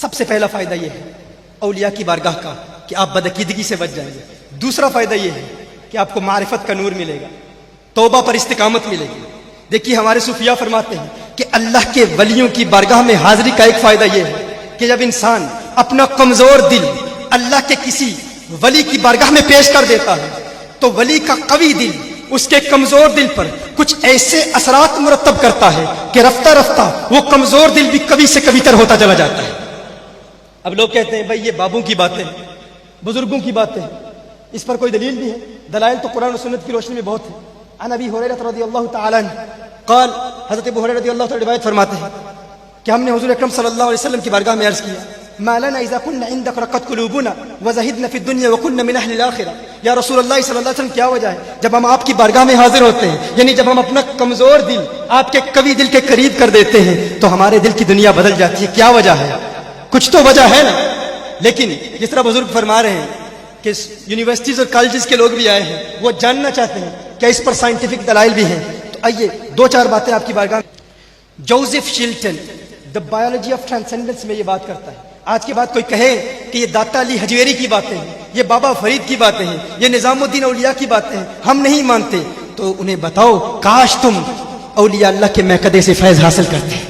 سب سے پہلا فائدہ یہ ہے اولیاء کی بارگاہ کا کہ آپ بدعقیدگی سے بچ جائیں گے. دوسرا فائدہ یہ ہے کہ آپ کو معرفت کا نور ملے گا, توبہ پر استقامت ملے گی. دیکھیے ہمارے صوفیاء فرماتے ہیں کہ اللہ کے ولیوں کی بارگاہ میں حاضری کا ایک فائدہ یہ ہے کہ جب انسان اپنا کمزور دل اللہ کے کسی ولی کی بارگاہ میں پیش کر دیتا ہے تو ولی کا قوی دل اس کے کمزور دل پر کچھ ایسے اثرات مرتب کرتا ہے کہ رفتہ رفتہ وہ کمزور دل بھی کبھی سے کبھی تر ہوتا چلا جاتا ہے. اب لوگ کہتے ہیں بھائی یہ بابوں کی باتیں, بزرگوں کی باتیں, اس پر کوئی دلیل بھی ہے؟ دلائل تو قرآن و سنت کی روشنی میں بہت ہے. عن ابی ہریرہ رضی اللہ تعالی عنہ قال, حضرت ابو ہریرہ رضی اللہ تعالی روایت فرماتے ہیں کہ ہم نے حضور اکرم صلی اللہ علیہ وسلم کی بارگاہ میں عرض کیا ما لنا اذا كنا عندك رقت قلوبنا وزهدنا في الدنيا وكنا من اهل الاخره. یا رسول اللہ صلی اللہ علیہ وسلم کیا وجہ ہے جب ہم آپ کی بارگاہ میں حاضر ہوتے ہیں, یعنی جب ہم اپنا کمزور دل آپ کے قوی دل کے قریب کر دیتے ہیں تو ہمارے دل کی دنیا بدل جاتی ہے. کیا وجہ ہے؟ کچھ تو وجہ ہے نا. لیکن جس طرح بزرگ فرما رہے ہیں کہ یونیورسٹیز اور کالجز کے لوگ بھی آئے ہیں, وہ جاننا چاہتے ہیں کہ اس پر سائنٹیفک دلائل بھی ہیں. تو آئیے دو چار باتیں آپ کی بارگاہ میں. Joseph Shelton the biology of transcendence میں یہ بات کرتا ہے. آج کے بعد کوئی کہے کہ یہ داتا علی حجویری کی باتیں ہیں, یہ بابا فرید کی باتیں ہیں, یہ نظام الدین اولیاء کی باتیں ہیں, ہم نہیں مانتے, تو انہیں بتاؤ کاش تم اولیاء اللہ کے میکدے سے فیض حاصل کرتے.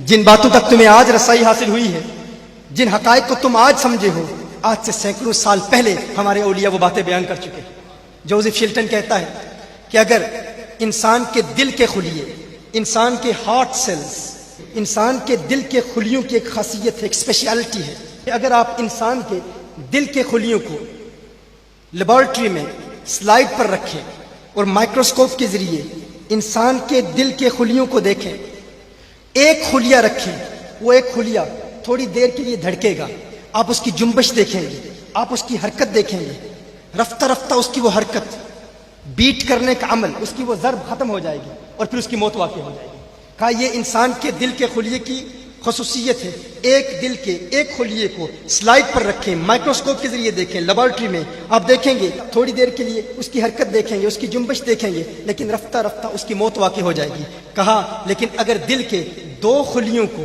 جن باتوں تک تمہیں آج رسائی حاصل ہوئی ہے, جن حقائق کو تم آج سمجھے ہو, آج سے سینکڑوں سال پہلے ہمارے اولیاء وہ باتیں بیان کر چکے. جوزف شیلٹن کہتا ہے کہ اگر انسان کے دل کے خلیے, انسان کے ہارٹ سیلز, انسان کے دل کے خلیوں کی ایک خاصیت ہے, ایک اسپیشلٹی ہے کہ اگر آپ انسان کے دل کے خلیوں کو لیبارٹری میں سلائڈ پر رکھیں اور مائکروسکوپ کے ذریعے انسان کے دل کے خلیوں کو دیکھیں, ایک خلیہ رکھیں, وہ ایک خلیہ تھوڑی دیر کے لیے دھڑکے گا, آپ اس کی جنبش دیکھیں گے, آپ اس کی حرکت دیکھیں گے, رفتہ رفتہ اس کی وہ حرکت, بیٹ کرنے کا عمل, اس کی وہ ضرب ختم ہو جائے گی اور پھر اس کی موت واقع ہو جائے گی. کہا یہ انسان کے دل کے خلیے کی خصوصیت ہے. ایک دل کے ایک خلیے کو سلائڈ پر رکھیں, مائکروسکوپ کے ذریعے دیکھیں, لیبارٹری میں آپ دیکھیں گے, تھوڑی دیر کے لیے اس کی حرکت دیکھیں گے, اس کی جنبش دیکھیں گے, لیکن رفتہ رفتہ اس کی موت واقع ہو جائے گی. کہا لیکن اگر دل کے دو خلیوں کو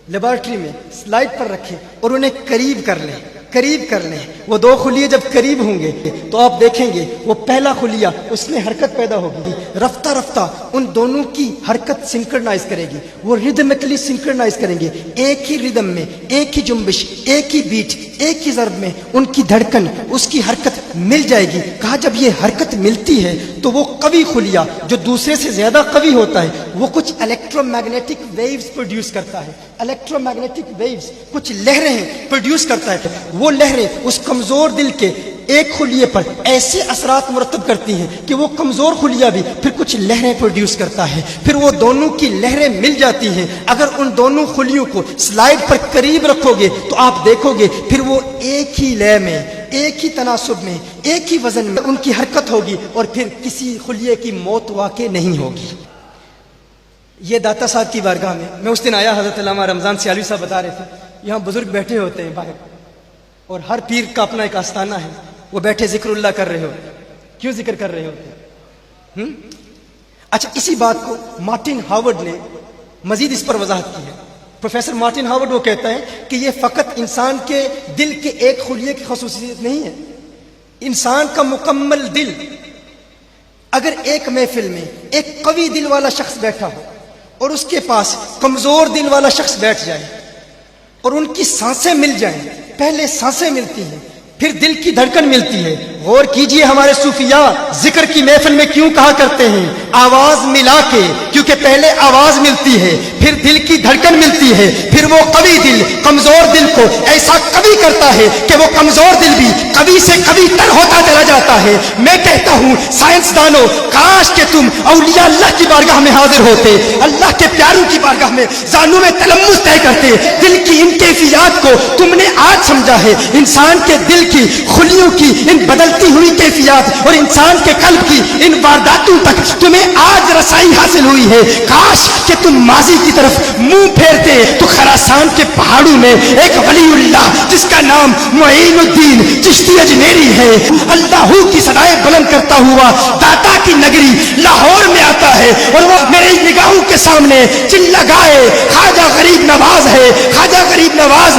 لیبارٹری میں سلائڈ پر رکھیں اور انہیں قریب کر لیں, وہ دو خلیے جب قریب ہوں گے تو آپ دیکھیں گے وہ پہلا خلیہ اس میں حرکت پیدا ہوگی, رفتہ رفتہ ان دونوں کی حرکت سنکرنائز کرے گی, وہ ریدمکلی سنکرنائز کریں گے, ایک ہی ریدم میں, ایک ہی جنبش, ایک ہی بیٹ, ایک ہی ضرب میں ان کی دھڑکن, اس کی حرکت مل جائے گی. کہا جب یہ حرکت ملتی ہے تو وہ قوی خلیہ جو دوسرے سے زیادہ قوی ہوتا ہے وہ کچھ الیکٹرو میگنیٹک ویوز پروڈیوس کرتا ہے, الیکٹرو میگنیٹک ویوز کچھ لہریں پروڈیوس کرتا ہے. وہ لہریں اس کمزور دل کے ایک خلیے پر ایسے اثرات مرتب کرتی ہیں کہ وہ کمزور خلیہ بھی پھر کچھ لہریں پروڈیوس کرتا ہے, پھر وہ دونوں کی لہریں مل جاتی ہیں. اگر ان دونوں خلیوں کو سلائڈ پر قریب رکھو گے تو آپ دیکھو گے پھر وہ ایک ہی لے میں, ایک ہی تناسب میں, ایک ہی وزن میں ان کی حرکت ہوگی اور پھر کسی خلیے کی موت واقع نہیں ہوگی. یہ داتا صاحب کی بارگاہ میں اس دن آیا, حضرت علامہ رمضان سیالوی صاحب بتا رہے تھے, یہاں بزرگ بیٹھے ہوتے ہیں باہر اور ہر پیر کا اپنا ایک آستانہ ہے, وہ بیٹھے ذکر اللہ کر رہے ہوتے. کیوں ذکر کر رہے ہوتے ہیں؟ اچھا, اسی بات کو مارٹن ہاورڈ نے مزید اس پر وضاحت کی ہے. پروفیسر مارٹن ہاورڈ وہ کہتا ہے کہ یہ فقط انسان کے دل کے ایک خلیے کی خصوصیت نہیں ہے, انسان کا مکمل دل. اگر ایک محفل میں ایک قوی دل والا شخص بیٹھا ہو اور اس کے پاس کمزور دل والا شخص بیٹھ جائے اور ان کی سانسیں مل جائیں, پہلے سانسیں ملتی ہیں پھر دل کی دھڑکن ملتی ہے. غور کیجئے ہمارے صوفیاء ذکر کی محفل میں کیوں کہا کرتے ہیں آواز ملا کے, کیونکہ پہلے آواز ملتی ہے پھر دل کی دھڑکن ملتی ہے, پھر وہ قوی دل کمزور دل کو ایسا قوی کرتا ہے کہ وہ کمزور دل بھی قوی سے قوی تر ہوتا چلا جاتا ہے. میں کہتا ہوں سائنسدانوں, کاش کہ تم اولیاء اللہ کی بارگاہ میں حاضر ہوتے, اللہ کے پیاروں کی بارگاہ میں زانوں میں تلمس طے کرتے. دل کی ان کیفیات کو تم نے آج سمجھا ہے, انسان کے دل کی خلیوں کی ان بدلتی ہوئی کیفیات اور انسان کے قلب کی ان وارداتوں تک تمہیں آج رسائی حاصل ہوئی ہے. کاش کہ تم ماضی کی طرف منہ پھیرتے تو خراسان کے پہاڑوں میں ایک ولی اللہ جس کا نام معین الدین چشتی اجمیری ہے, اللہ کی صدائیں بلند کرتا ہوا داتا کی نگری لاہور میں آتا ہے اور وہ میری نگاہوں کے سامنے چل لگائے خواجہ غریب نواز ہے, خواجہ غریب نواز